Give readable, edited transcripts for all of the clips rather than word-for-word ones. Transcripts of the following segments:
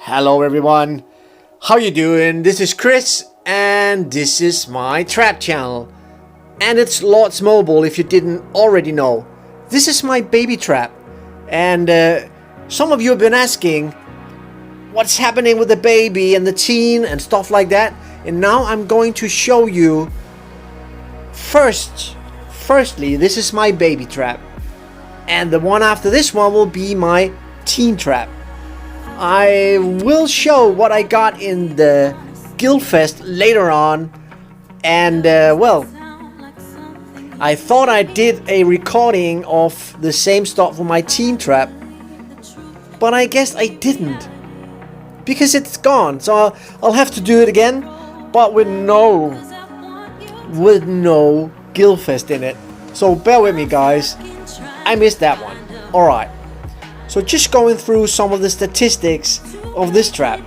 Hello everyone, how you doing? This is Chris and this is my trap channel. And it's Lords Mobile if you didn't already know. This is my baby trap. And some of you have been asking what's happening with the baby and the teen and stuff like that. And now I'm going to show you firstly, this is my baby trap. And the one after this one will be my teen trap. I will show what I got in the Guildfest later on, and well, I thought I did a recording of the same stuff for my teen trap, but I guess I didn't because it's gone. So I'll have to do it again, but with no Guildfest in it. So bear with me, guys. I missed that one. All right. So just going through some of the statistics of this trap.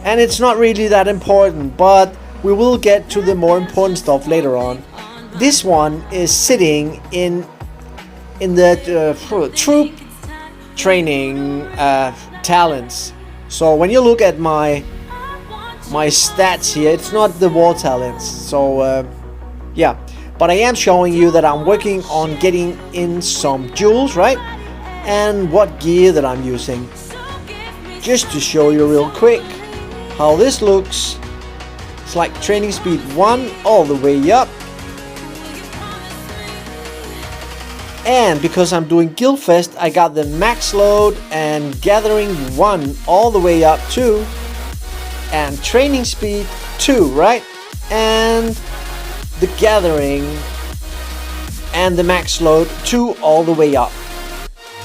And it's not really that important, but we will get to the more important stuff later on. This one is sitting in the troop training talents. So when you look at my stats here, it's not the war talents. So yeah, but I am showing you that I'm working on getting in some jewels, right? And what gear that I'm using, just to show you real quick how this looks. It's like training speed 1 all the way up, and because I'm doing Guildfest, I got the max load and gathering 1 all the way up too, and training speed 2, right? And the gathering and the max load 2 all the way up.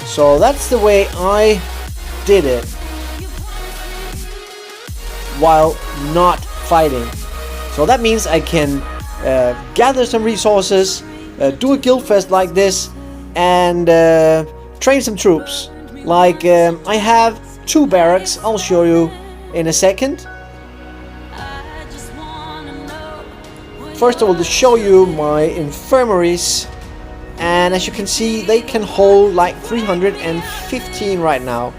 So that's the way I did it while not fighting. So that means I can gather some resources, do a Guildfest like this, and train some troops. Like I have 2 barracks, I'll show you in a second. First of all, to show you my infirmaries. And as you can see, they can hold like 315 right now.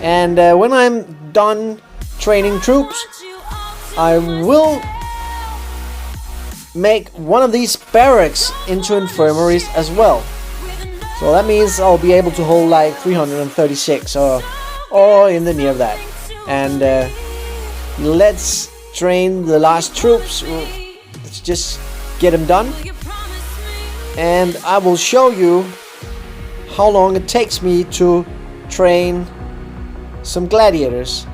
And when I'm done training troops, I will make one of these barracks into infirmaries as well. So that means I'll be able to hold like 336 or in the near of that. And let's train the last troops. Let's just get them done. And I will show you how long it takes me to train some gladiators.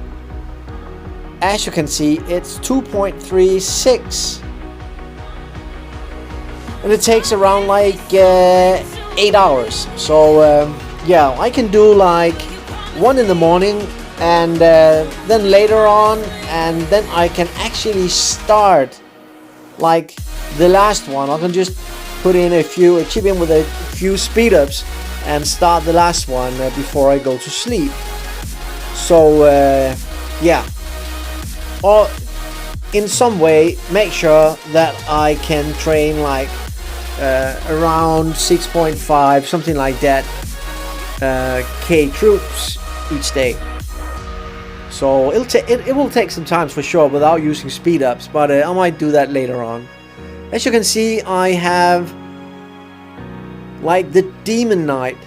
As you can see, it's 2.36, and it takes around like 8 hours. So yeah, I can do like 1 in the morning, and then later on, and then I can actually start like the last one. I can just put in chip in with a few speed ups and start the last one before I go to sleep. So yeah, or in some way make sure that I can train like around 6.5, something like that, K troops each day. So it will take some time for sure without using speed ups, but I might do that later on. As you can see, I have like the Demon Knight,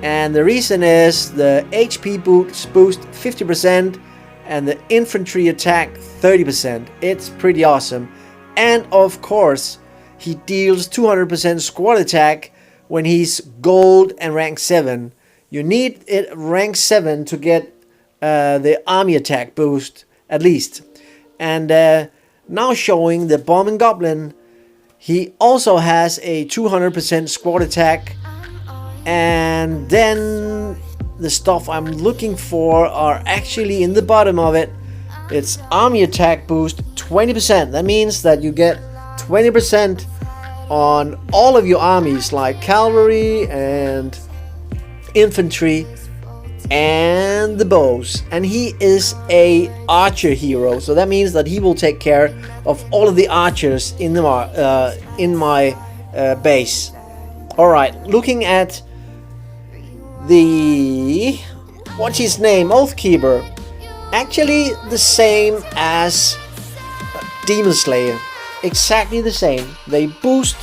and the reason is the HP boost 50% and the infantry attack 30%. It's pretty awesome. And of course, he deals 200% squad attack when he's gold and rank 7. You need it rank 7 to get the army attack boost at least. And now showing the Bombing Goblin, he also has a 200% squad attack. And then the stuff I'm looking for are actually in the bottom of it. It's army attack boost 20%. That means that you get 20% on all of your armies, like cavalry and infantry and the bows. And he is a archer hero, so that means that he will take care of all of the archers in my base. All right, looking at the what's his name? Oathkeeper. Actually the same as Demon Slayer. Exactly the same. They boost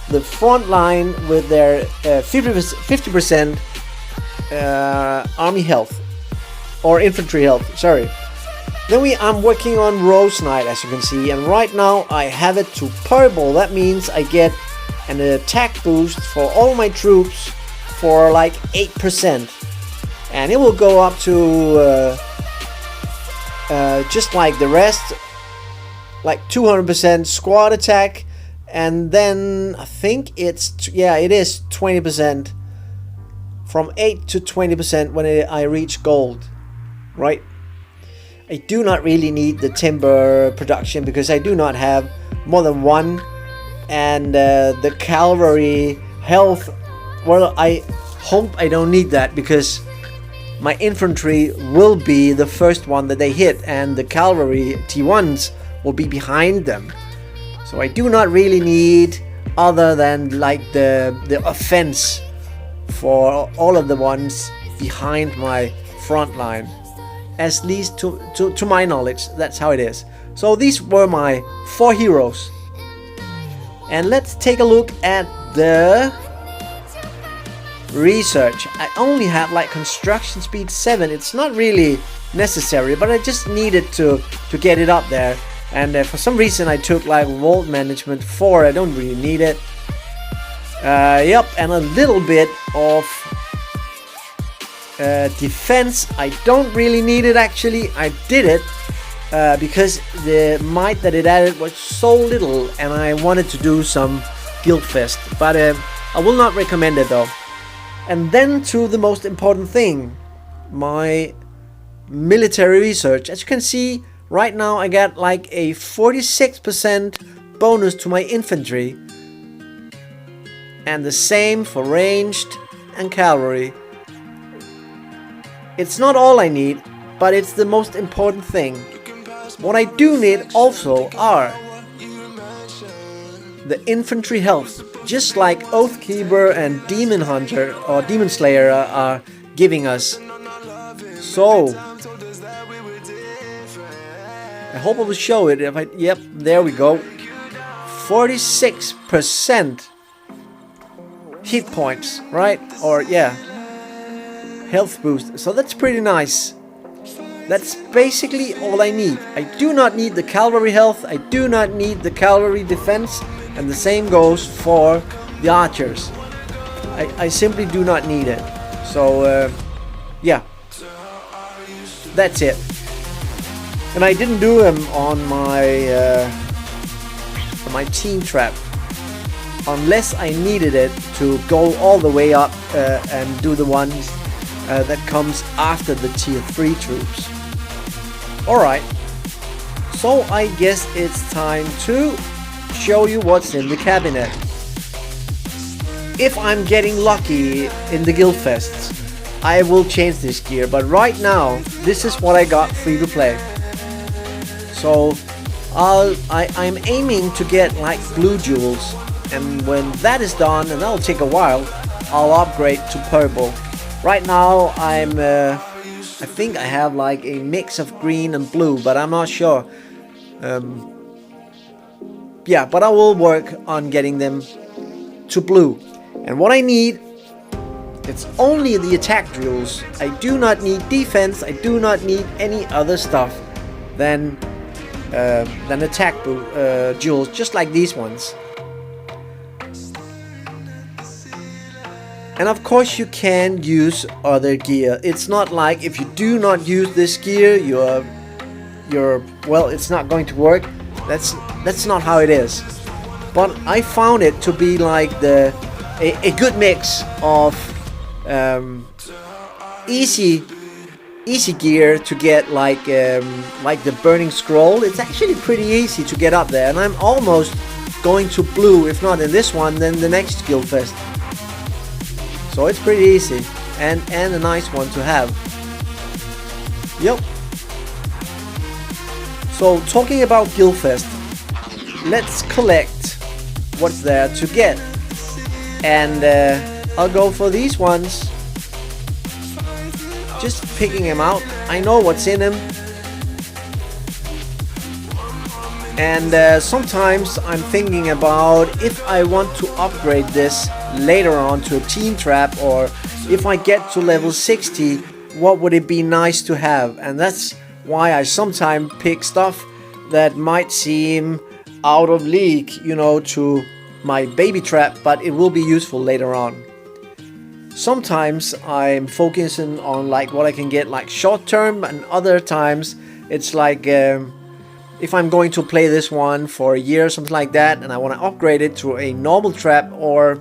the front line with their 50% army health. Or infantry health, sorry. Then I'm working on Rose Knight, as you can see, and right now I have it to purple. That means I get an attack boost for all my troops for like 8%. And it will go up to just like the rest, like 200% squad attack, and then I think it is 20%, from 8 to 20% when I reach gold, right? I do not really need the timber production because I do not have more than one, and the cavalry health, well, I hope I don't need that because my infantry will be the first one that they hit and the cavalry T1s will be behind them. So I do not really need other than like the offense for all of the ones behind my front line. At least to my knowledge, that's how it is. So these were my 4 heroes. And let's take a look at the research. I only have like construction speed 7. It's not really necessary, but I just needed to get it up there. And for some reason I took like vault management 4. I don't really need it. Yep, and a little bit of defense. I don't really need it actually. I did it because the might that it added was so little and I wanted to do some guild fest, but I will not recommend it though. And then to the most important thing, my military research. As you can see right now I got like a 46% bonus to my infantry, and the same for ranged and cavalry. It's not all I need, but it's the most important thing. What I do need also are the infantry health, just like Oathkeeper and Demon Hunter or Demon Slayer are giving us. So I hope I will show it. Yep, there we go. 46% hit points, right? Or yeah, health boost. So that's pretty nice. That's basically all I need. I do not need the cavalry health. I do not need the cavalry defense. And the same goes for the archers. I simply do not need it. So yeah, that's it. And I didn't do them on my team trap unless I needed it to go all the way up and do the ones that comes after the tier 3 troops. Alright, so I guess it's time to show you what's in the cabinet. If I'm getting lucky in the guild fests, I will change this gear, but right now this is what I got free to play. So I'm aiming to get like blue jewels, and when that is done, and that'll take a while, I'll upgrade to purple. Right now I think I have like a mix of green and blue, but I'm not sure. Yeah, but I will work on getting them to blue. And what I need, it's only the attack drills. I do not need defense. I do not need any other stuff than attack jewels, just like these ones. And of course you can use other gear. It's not like if you do not use this gear, you're well, it's not going to work. That's not how it is. But I found it to be like a good mix of easy gear to get, like the burning scroll. It's actually pretty easy to get up there, and I'm almost going to blue. If not in this one, then the next guild fest. So it's pretty easy and a nice one to have. Yep. So talking about Guildfest, let's collect what's there to get. And I'll go for these ones. just picking him out. I know what's in him. And sometimes I'm thinking about if I want to upgrade this later on to a team trap, or if I get to level 60, what would it be nice to have? And that's why I sometimes pick stuff that might seem out of league, you know, to my baby trap, but it will be useful later on. Sometimes I'm focusing on like what I can get like short term, and other times it's like if I'm going to play this one for a year or something like that, and I want to upgrade it to a normal trap, or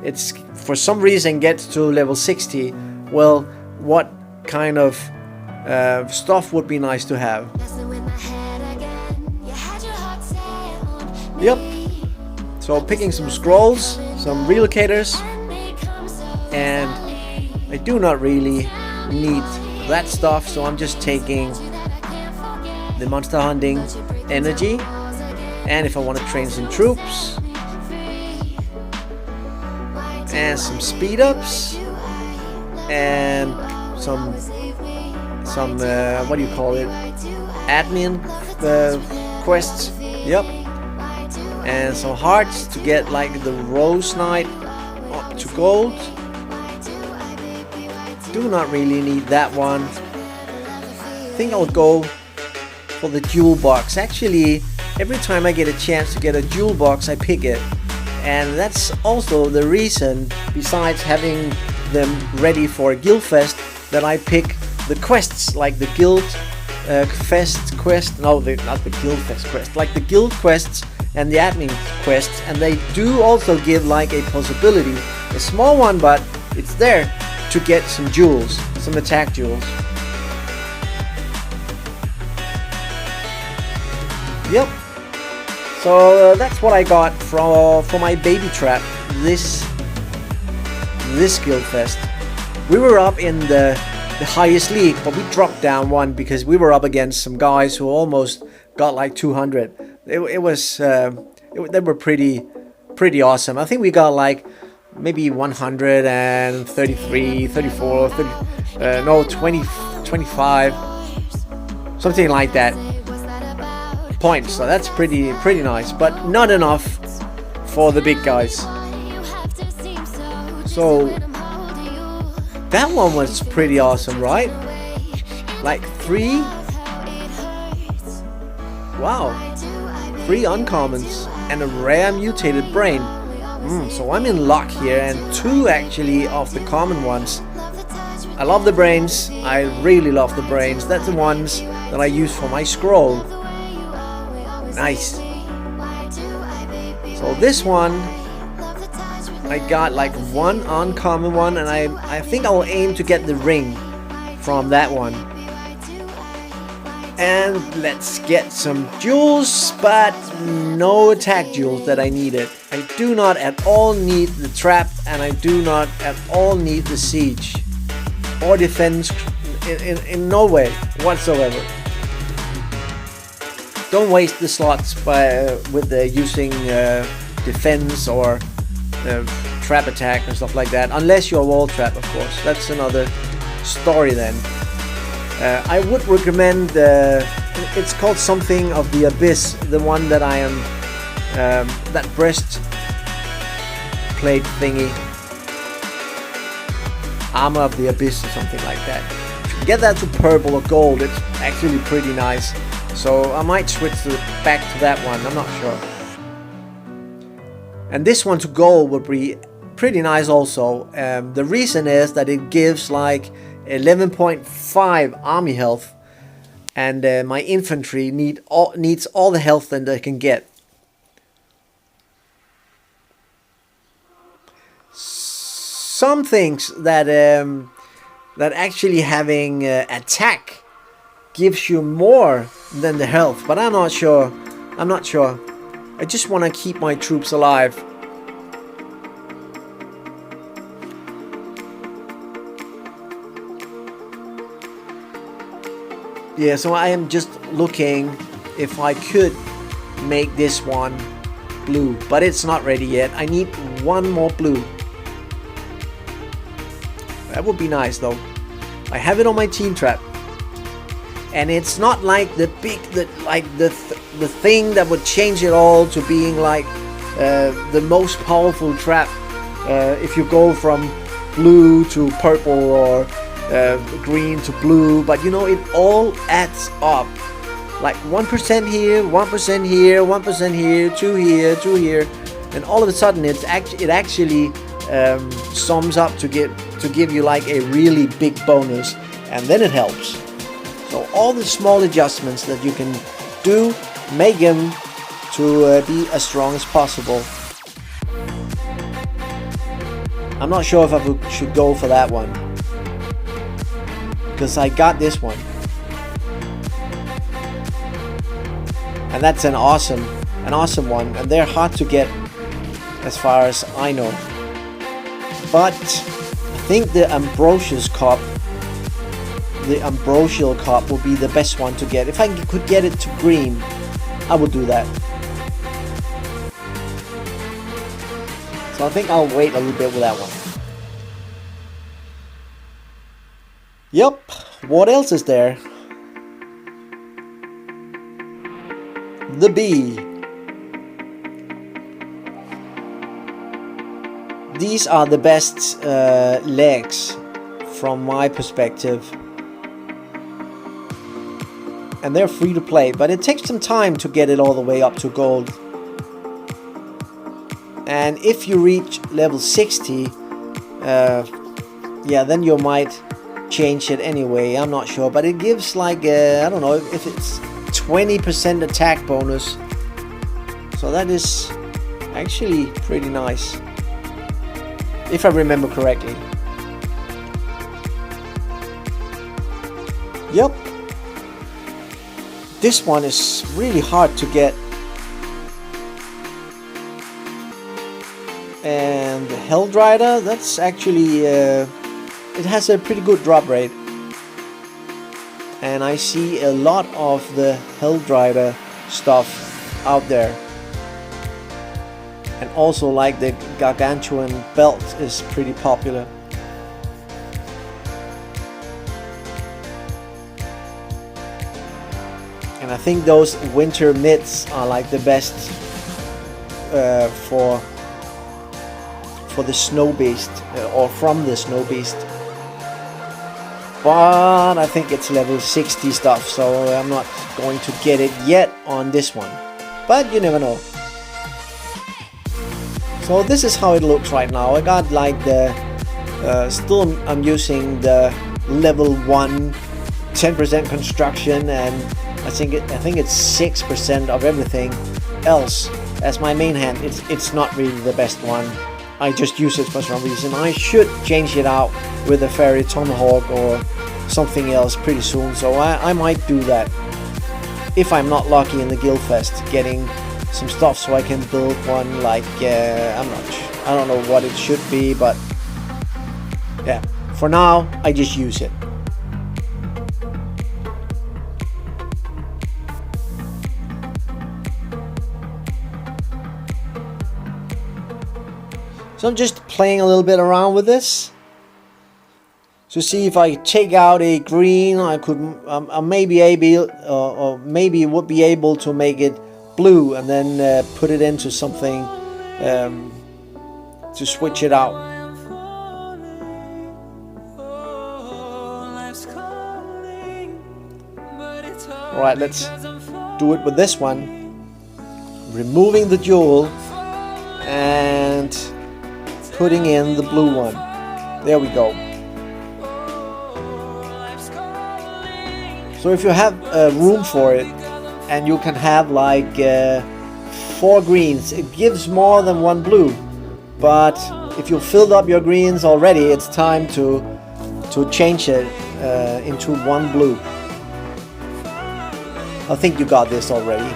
it's for some reason gets to level 60, well, what kind of stuff would be nice to have? Yep. So picking some scrolls, some relocators, and I do not really need that stuff, so I'm just taking the monster hunting energy, and if I want to train some troops and some speed ups and some what do you call it, admin quests, yep, and some hearts to get like the rose knight up to gold. Do not really need that one. I think I'll go for the jewel box. Actually, every time I get a chance to get a jewel box, I pick it, and that's also the reason, besides having them ready for a guild fest, that I pick the quests, like the guild fest quest, no, not the guild fest quest, like the guild quests and the admin quests, and they do also give like a possibility, a small one, but it's there, to get some jewels, some attack jewels. Yep. So that's what I got for my baby trap this guild fest. We were up in the highest league, but we dropped down one because we were up against some guys who almost got like 200. They were pretty awesome. I think we got like maybe 133, 34, 30, no, 20, 25, something like that points. So that's pretty nice, but not enough for the big guys. So that one was pretty awesome, right? Like 3 uncommons and a rare mutated brain. So I'm in luck here, and 2 actually of the common ones. I love the brains. I really love the brains. That's the ones that I use for my scroll. Nice. So this one, I got like 1 uncommon one, and I think I'll aim to get the ring from that one. And let's get some jewels, but no attack jewels that I needed. I do not at all need the trap, and I do not at all need the siege or defense in no way whatsoever. Don't waste the slots with using defense or trap attack and stuff like that, unless you're wall trap, of course. That's another story then. I would recommend it's called something of the Abyss, the one that I am that breastplate thingy, armor of the Abyss or something like that. If you get that to purple or gold, it's actually pretty nice. So I might switch back to that one, I'm not sure. And this one to gold would be pretty nice also. The reason is that it gives like 11.5 army health, and my infantry needs all the health that they can get. Some things that actually having attack gives you more than the health, but I'm not sure. I just want to keep my troops alive. Yeah, so I am just looking if I could make this one blue, but it's not ready yet. I need 1 more blue. That would be nice though. I have it on my team trap, and it's not like the big, the thing that would change it all to being like the most powerful trap. If you go from blue to purple or green to blue, but you know, it all adds up. Like 1% here, 1% here, 1% here, 2 here, 2 here, and all of a sudden it actually sums up to give you like a really big bonus, and then it helps. So all the small adjustments that you can do, make them to be as strong as possible. I'm not sure if I should go for that one, because I got this one, and that's an awesome one, and they're hard to get as far as I know. But I think the Ambrosial cup will be the best one to get. If I could get it to green, I would do that. So I think I'll wait a little bit with that one. Yep, what else is there? The bee. These are the best legs from my perspective, and they're free to play, but it takes some time to get it all the way up to gold. And if you reach level 60, yeah, then you might change it anyway. I'm not sure, but it gives like I don't know if it's 20% attack bonus, so that is actually pretty nice, if I remember correctly. Yep, this one is really hard to get. And the Helldrider, that's actually it has a pretty good drop rate, and I see a lot of the Helldrider stuff out there. And also like the Gargantuan belt is pretty popular. And I think those winter mitts are like the best for the snow beast, or from the snow beast. But I think it's level 60 stuff, so I'm not going to get it yet on this one. But you never know. So this is how it looks right now. I got like the still I'm using the level 1 10% construction, and I think it's 6% of everything else as my main hand. It's not really the best one. I just use it for some reason. I should change it out with a Fairy Tomahawk or something else pretty soon, so I might do that if I'm not lucky in the Guildfest, getting some stuff so I can build one like I don't know what it should be, but yeah, for now I just use it. So I'm just playing a little bit around with this to see if I take out a green, I could maybe able or maybe would be able to make it blue and then put it into something to switch it out. Alright, let's do it with this one. Removing the jewel and putting in the blue one. There we go. So if you have room for it, and you can have like 4 greens, it gives more than 1 blue. But if you filled up your greens already, it's time to change it into 1 blue. I think you got this already.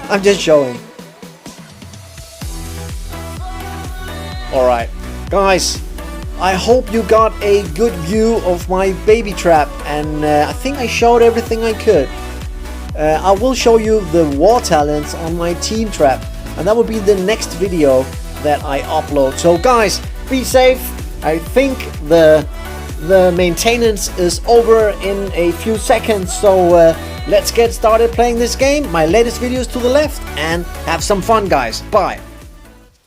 I'm just showing. Alright, guys, I hope you got a good view of my baby trap, and I think I showed everything I could. I will show you the war talents on my team trap, and that will be the next video that I upload. So guys, be safe. I think the The maintenance is over in a few seconds, so let's get started playing this game. My latest video is to the left, and have some fun, guys. Bye.